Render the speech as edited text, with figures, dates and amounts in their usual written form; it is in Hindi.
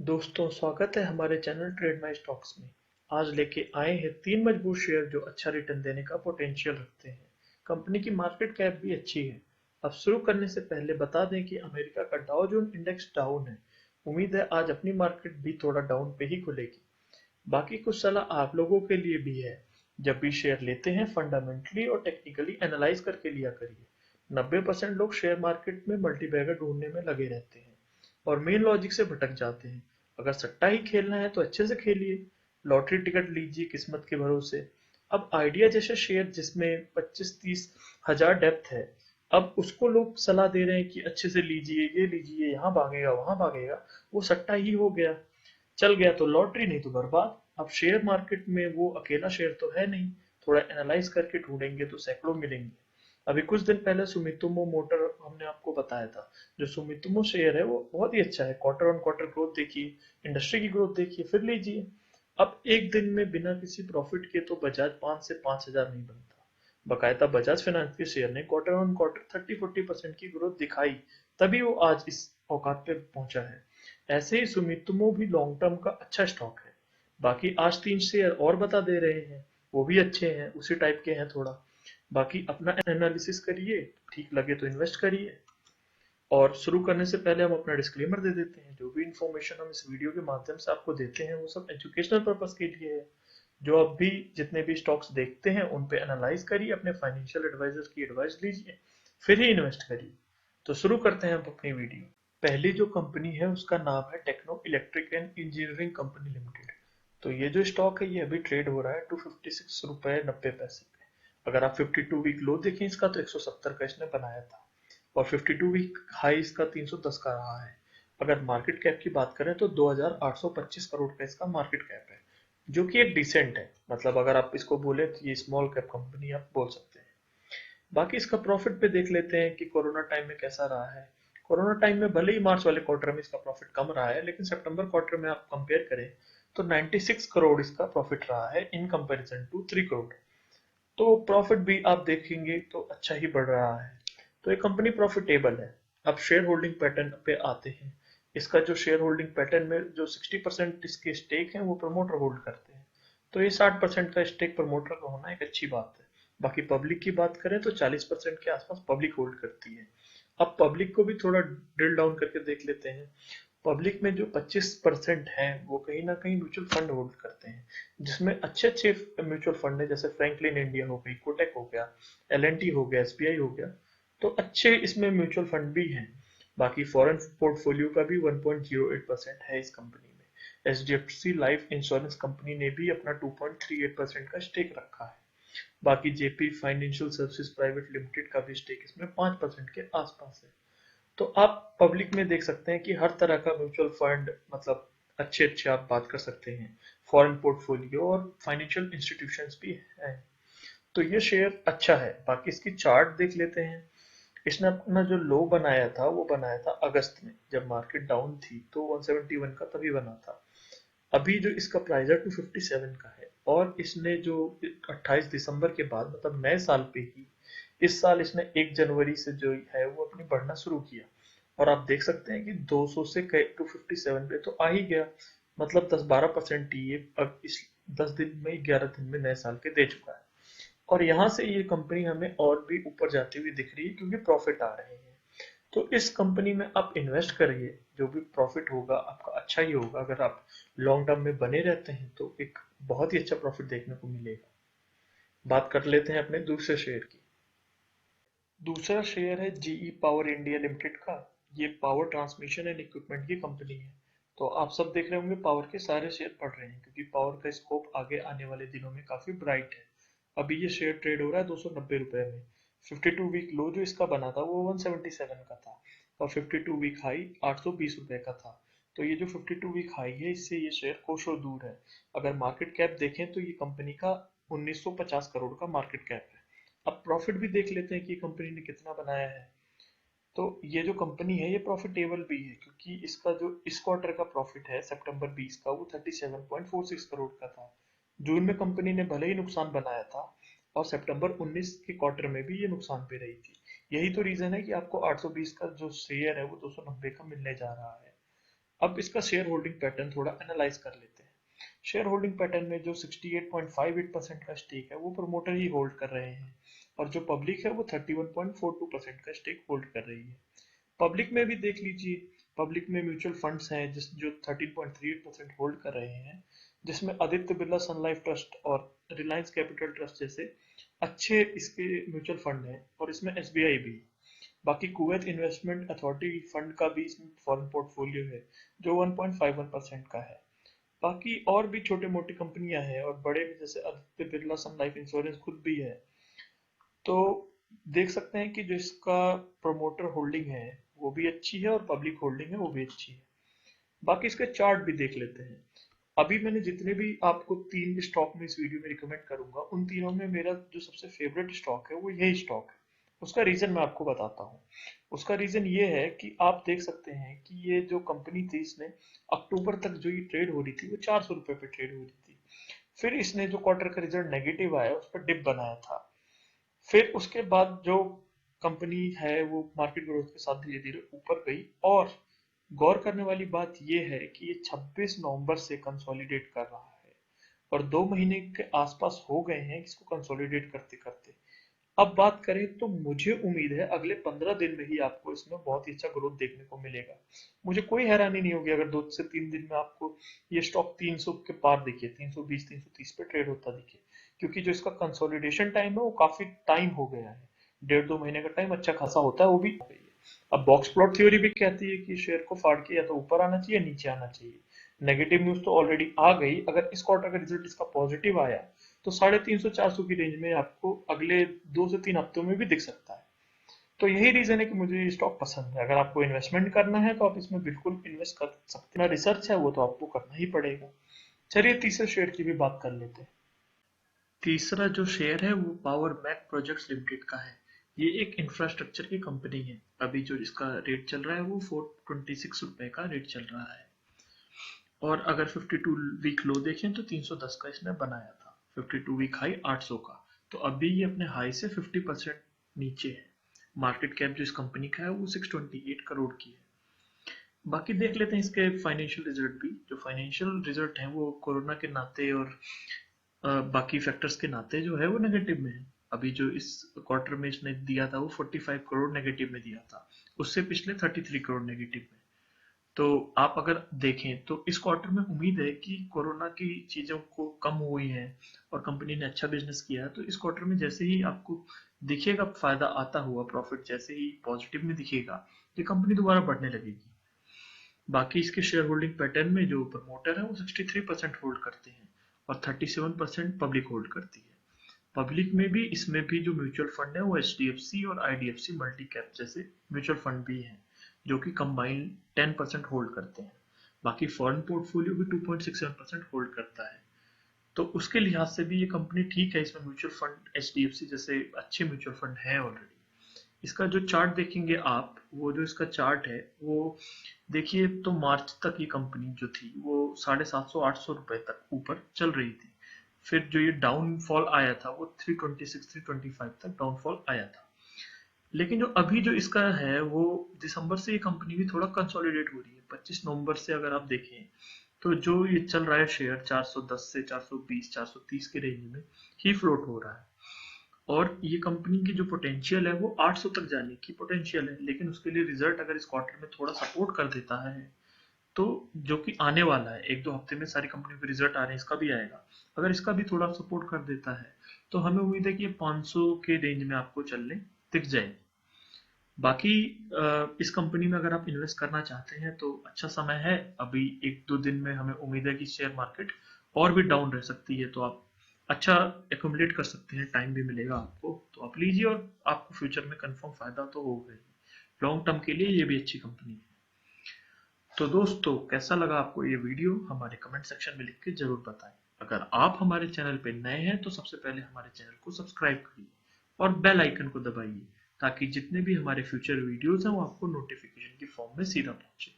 दोस्तों, स्वागत है हमारे चैनल ट्रेड माई स्टॉक्स में। आज लेके आए हैं 3 मजबूत शेयर जो अच्छा रिटर्न देने का पोटेंशियल रखते हैं। कंपनी की मार्केट कैप भी अच्छी है। अब शुरू करने से पहले बता दें कि अमेरिका का डाउ जोन इंडेक्स डाउन है। उम्मीद है आज अपनी मार्केट भी थोड़ा डाउन पे ही खुलेगी। बाकी कुछ सलाह आप लोगों के लिए भी है। जब भी शेयर लेते हैं फंडामेंटली और टेक्निकली एनालाइज करके लिया करिए। 90% लोग शेयर मार्केट में मल्टीबैगर ढूंढने में लगे रहते हैं और मेन लॉजिक से भटक जाते हैं। अगर सट्टा ही खेलना है तो अच्छे से खेलिए। लॉटरी टिकट लीजिए किस्मत के भरोसे। अब आइडिया जैसे शेयर जिसमें 25-30 हजार डेप्थ है, अब उसको लोग सलाह दे रहे हैं कि अच्छे से लीजिए, ये लीजिए, यहाँ भागेगा वहां भागेगा। वो सट्टा ही हो गया। चल गया तो लॉटरी, नहीं तो बर्बाद। अब शेयर मार्केट में वो अकेला शेयर तो है नहीं। थोड़ा एनालाइज करके ढूंढेंगे तो सैकड़ों मिलेंगे। अभी कुछ दिन पहले सुमितोमो मोटर हमने आपको बताया था। जो सुमितोमो शेयर है वो बहुत ही अच्छा है। क्वार्टर ऑन क्वार्टर ग्रोथ देखिए, इंडस्ट्री की ग्रोथ देखिए, फिर लीजिए। अब एक दिन में बिना किसी प्रॉफिट के तो बजाज 5 से 5 हजार नहीं बनता। बकायदा बजाज फाइनेंस के शेयर ने क्वार्टर ऑन क्वार्टर 30-40% की ग्रोथ दिखाई, तभी वो आज इस औकात पे पहुंचा है। ऐसे ही सुमितोमो भी लॉन्ग टर्म का अच्छा स्टॉक है। बाकी आज 3 शेयर और बता दे रहे हैं, वो भी अच्छे हैं, उसी टाइप के हैं थोड़ा। बाकी अपना एनालिसिस करिए, ठीक लगे तो इन्वेस्ट करिए। और शुरू करने से पहले हम अपना डिस्क्लेमर दे देते हैं। जो भी इंफॉर्मेशन हम इस वीडियो के माध्यम से आपको देते हैं वो सब एजुकेशनल पर्पस के लिए है। जो अब भी जितने भी स्टॉक्स देखते हैं उन पे एनालाइज करिए, अपने फाइनेंशियल एडवाइजर की एडवाइस लीजिए, फिर ही इन्वेस्ट करिए। तो शुरू करते हैं हम अपनी वीडियो। पहली जो कंपनी है उसका नाम है techno electric and engineering company limited. तो ये जो स्टॉक है ये अभी ट्रेड हो रहा है 256 रुपए 90 पैसे पे। अगर आप 52 वीक लो देखें इसका तो 170 का इसने बनाया था। और 52 वीक हाई इसका 310 का रहा है। अगर मार्केट कैप की बात करें तो 2825 करोड़ का इसका मार्केट कैप है, जो कि एक डिसेंट है। मतलब अगर आप इसको बोले तो ये स्मॉल कैप कंपनी आप बोल सकते हैं। बाकी इसका प्रॉफिट पे देख लेते हैं कि कोरोना टाइम में कैसा रहा है। कोरोना टाइम में भले ही मार्च वाले क्वार्टर में इसका प्रॉफिट कम रहा है, लेकिन सितंबर क्वार्टर में आप कंपेयर करें तो 96 करोड़ इसका प्रॉफिट रहा है इन कंपैरिजन टू 3 करोड़। तो प्रॉफिट भी आप देखेंगे तो अच्छा ही बढ़ रहा है। तो ये कंपनी प्रॉफिटेबल है। अब शेयर होल्डिंग पैटर्न पे आते हैं। इसका जो शेयर होल्डिंग पैटर्न में जो 60% इसके स्टेक हैं वो प्रमोटर होल्ड करते हैं। तो ये 60% का स्टेक प्रमोटर का होना एक अच्छी बात है। बाकी पब्लिक की बात करें तो 40% के आसपास पब्लिक होल्ड करती है। अब पब्लिक को भी थोड़ा ड्रिल डाउन करके देख लेते हैं। पब्लिक में जो 25% है वो कहीं ना कहीं म्यूचुअल फंड होल्ड करते हैं, जिसमें अच्छे अच्छे म्यूचुअल फंड है, जैसे फ्रैंकलिन इंडिया हो गई, कोटक हो गया, एल हो गया, एसबीआई हो गया। तो अच्छे इसमें म्यूचुअल फंड भी हैं। बाकी फॉरेन पोर्टफोलियो का भी 1.08% है इस कंपनी में। एचडीएफसी लाइफ इंश्योरेंस कंपनी ने भी अपना 2.38% का स्टेक रखा है। बाकी JP financial services private limited का भी स्टेक इसमें 5% के आसपास है। तो आप पब्लिक में देख सकते हैं कि हर तरह का म्यूचुअल फंड, मतलब अच्छे अच्छे आप बात कर सकते हैं। फॉरेन पोर्टफोलियो और फाइनेंशियल इंस्टीट्यूशंस भी हैं। तो ये शेयर अच्छा है। बाकी इसकी चार्ट देख लेते हैं। इसने अपना जो लो बनाया था वो बनाया था अगस्त में, जब मार्केट डाउन थी तो 171 का तभी बना था। अभी जो इसका प्राइस है 257 का है। और इसने जो 28 दिसंबर के बाद, मतलब नए साल पे ही, इस साल इसने 1 जनवरी से जो है वो अपनी बढ़ना शुरू किया। और आप देख सकते हैं कि 200 से 257 पे तो आ ही गया। मतलब 10-12% ये अब इस 10 दिन में, 11 दिन में नए साल के दे चुका है। और यहाँ से ये कंपनी हमें और भी ऊपर जाती हुई दिख रही है क्योंकि प्रॉफिट आ रहे हैं। तो इस कंपनी में आप इन्वेस्ट करिए। जो भी प्रॉफिट होगा आपका अच्छा ही होगा। अगर आप लॉन्ग टर्म में बने रहते हैं तो एक बहुत ही अच्छा प्रॉफिट देखने को मिलेगा। बात कर लेते हैं अपने दूसरे शेयर की। दूसरा शेयर है जीई पावर इंडिया लिमिटेड का। ये पावर ट्रांसमिशन एंड इक्विपमेंट की कंपनी है। तो आप सब देख रहे होंगे पावर के सारे शेयर बढ़ रहे हैं क्योंकि पावर का स्कोप आगे आने वाले दिनों में काफी ब्राइट है। अभी ये शेयर ट्रेड हो रहा है 290 रुपए में। 52 वीक लो जो इसका बना था वो 177 का था। और 52 वीक हाई 820 रुपए का था। तो ये जो 52 वीक हाई है इससे ये शेयर कोसों दूर है। अगर मार्केट कैप देखें तो ये कंपनी का 1950 करोड़ का मार्केट कैप है। अब प्रॉफिट भी देख लेते हैं कि कंपनी ने कितना बनाया है। तो ये जो कंपनी है ये प्रॉफिटेबल भी है क्योंकि इसका जो इस क्वार्टर का प्रॉफिट है सितंबर 20 का वो 37.46 करोड़ का था। जून में कंपनी ने भले ही नुकसान बनाया था और सितंबर 19 के क्वार्टर में भी ये नुकसान पे रही थी। यही तो रीजन है कि आपको 820 का जो शेयर है वो 290 का मिलने जा रहा है। अब इसका शेयर होल्डिंग पैटर्न थोड़ा एनालाइज कर लेते हैं। शेयर होल्डिंग पैटर्न में जो 68.58% का स्टेक है वो प्रमोटर ही होल्ड कर रहे हैं, और जो पब्लिक है वो 31.42% का स्टेक होल्ड कर रही है। पब्लिक में भी देख लीजिए, पब्लिक में म्यूचुअल फंड्स हैं जो 13.38% होल्ड कर रहे हैं, जिसमें आदित्य बिरला सन लाइफ ट्रस्ट और रिलायंस कैपिटल ट्रस्ट जैसे अच्छे इसके म्यूचुअल फंड हैं, और इसमें एसबीआई भी। बाकी कुवैत इन्वेस्टमेंट अथॉरिटी फंड का भी इसमें फॉरेन पोर्टफोलियो है जो 1.51% का है। बाकी और भी छोटे मोटी कंपनियां हैं, और बड़े भी जैसे आदित्य बिरला सन लाइफ इंश्योरेंस खुद भी है। तो देख सकते हैं कि जो इसका प्रमोटर होल्डिंग है वो भी अच्छी है, और पब्लिक होल्डिंग है वो भी अच्छी है। बाकी इसके चार्ट भी देख लेते हैं। अभी मैंने जितने भी आपको तीन स्टॉक में इस वीडियो में रिकमेंड करूंगा, उन तीनों में मेरा जो सबसे फेवरेट स्टॉक है वो यही स्टॉक है। उसका रीजन मैं आपको बताता हूँ। उसका रीजन ये है कि आप देख सकते हैं कि ये जो कंपनी थी, इसने अक्टूबर तक जो ये ट्रेड हो रही थी वो 400 रुपए पे ट्रेड हो रही थी। फिर इसने जो क्वार्टर का रिजल्ट नेगेटिव आया उस पर डिप बनाया था। फिर उसके बाद जो कंपनी है वो मार्केट ग्रोथ के साथ धीरे धीरे ऊपर गई, और गौर करने वाली बात यह है कि ये 26 नवंबर से कंसोलिडेट कर रहा है, और 2 महीने के आसपास हो गए हैं इसको कंसोलिडेट करते करते। अब बात करें तो मुझे उम्मीद है अगले 15 दिन में ही आपको इसमें बहुत ही अच्छा ग्रोथ देखने को मिलेगा। मुझे कोई हैरानी नहीं होगी अगर 2 से 3 दिन में आपको ये स्टॉक 300 के पार दिखे, 320 330 पे ट्रेड होता दिखे, क्योंकि जो इसका कंसोलिडेशन टाइम है वो काफी टाइम हो गया है। 1.5-2 महीने का टाइम अच्छा खासा होता है वो भी। अब बॉक्स प्लॉट थ्योरी भी कहती है कि शेयर को फाड़ के या तो ऊपर आना चाहिए या नीचे आना चाहिए। नेगेटिव न्यूज तो ऑलरेडी आ गई, अगर इस क्वार्टर का रिजल्ट इसका पॉजिटिव आया तो 350-400 की रेंज में आपको अगले 2 से 3 हफ्तों में भी दिख सकता है। तो यही रीजन है कि मुझे ये स्टॉक पसंद है। अगर आपको इन्वेस्टमेंट करना है तो आप इसमें बिल्कुल इन्वेस्ट कर सकते हैं। रिसर्च है वो तो आपको करना ही पड़ेगा। चलिए तीसरे शेयर की भी बात कर लेते हैं। तीसरा जो शेयर है वो पावर मैक प्रोजेक्ट्स लिमिटेड का है। ये एक इंफ्रास्ट्रक्चर की कंपनी है। अभी जो इसका रेट चल रहा है वो 426 रुपए का रेट चल रहा है, और अगर 52 वीक लो देखें तो 310 का इसने बनाया था, 52 वीक हाई 800 का। तो अभी ये अपने हाई से 50% नीचे है। मार्केट कैप जो इस कंपनी का है वो 628 करोड़ की है। बाकी देख लेते हैं इसके फाइनेंशियल रिजल्ट भी। जो फाइनेंशियल रिजल्ट है वो कोरोना के नाते और बाकी फैक्टर्स के नाते जो है वो नेगेटिव में है। अभी जो इस क्वार्टर में इसने दिया था वो 45 करोड़ नेगेटिव में दिया था, उससे पिछले 33 करोड़ नेगेटिव में। तो आप अगर देखें तो इस क्वार्टर में उम्मीद है कि कोरोना की चीजों को कम हुई है और कंपनी ने अच्छा बिजनेस किया है। तो इस क्वार्टर में जैसे ही आपको दिखेगा फायदा आता हुआ, प्रॉफिट जैसे ही पॉजिटिव में दिखेगा, ये कंपनी दोबारा बढ़ने लगेगी। बाकी इसके शेयर होल्डिंग पैटर्न में जो प्रमोटर है वो 63% होल्ड करते हैं, और 37% पब्लिक होल्ड करती है। पब्लिक में भी इसमें भी जो म्यूचुअल फंड है वो एचडीएफसी और आईडीएफसी मल्टी कैप जैसे म्यूचुअल फंड भी हैं, जो कि कंबाइंड 10% होल्ड करते हैं। बाकी फॉरेन पोर्टफोलियो भी 2.67% होल्ड करता है। तो उसके लिहाज से भी ये कंपनी ठीक है। इसमें म्यूचुअल फंड एचडीएफसी जैसे अच्छे म्यूचुअल फंड हैं ऑलरेडी। इसका जो चार्ट देखेंगे आप, वो जो इसका चार्ट है वो देखिए, तो मार्च तक ये कंपनी जो थी वो 750-800 रुपए तक ऊपर चल रही थी। फिर जो ये डाउनफॉल आया था वो 326-325 तक डाउनफॉल आया था। लेकिन जो अभी जो इसका है वो दिसंबर से ये कंपनी भी थोड़ा कंसोलिडेट हो रही है। 25 नवंबर से अगर आप देखें तो जो ये चल रहा है शेयर 410 से 420 430 के रेंज में ही फ्लोट हो रहा है। और ये कंपनी की जो पोटेंशियल है वो 800 तक जाने की पोटेंशियल है, लेकिन उसके लिए रिजल्ट अगर इस क्वार्टर में थोड़ा सपोर्ट कर देता है, तो जो कि आने वाला है 1-2 हफ्ते में सारी कंपनियों के रिजल्ट आ रहे हैं, इसका भी आएगा। अगर इसका भी थोड़ा सपोर्ट कर देता है तो हमें उम्मीद है कि ये 500 के रेंज में आपको चलने दिख जाएगी। बाकी इस कंपनी में अगर आप इन्वेस्ट करना चाहते हैं तो अच्छा समय है। अभी 1-2 दिन में हमें उम्मीद है कि शेयर मार्केट और भी डाउन रह सकती है, तो आप अच्छा एक्यूमुलेट कर सकते हैं, टाइम भी मिलेगा आपको, तो आप लीजिए और आपको फ्यूचर में कंफर्म फायदा तो होगा ही। लॉन्ग टर्म के लिए ये भी अच्छी कंपनी है। तो दोस्तों, कैसा लगा आपको ये वीडियो हमारे कमेंट सेक्शन में लिख के जरूर बताएं। अगर आप हमारे चैनल पे नए हैं तो सबसे पहले हमारे चैनल को सब्सक्राइब करिए और बेल आइकन को दबाइए, ताकि जितने भी हमारे फ्यूचर वीडियोस हैं वो आपको नोटिफिकेशन की फॉर्म में सीधा पहुंचे।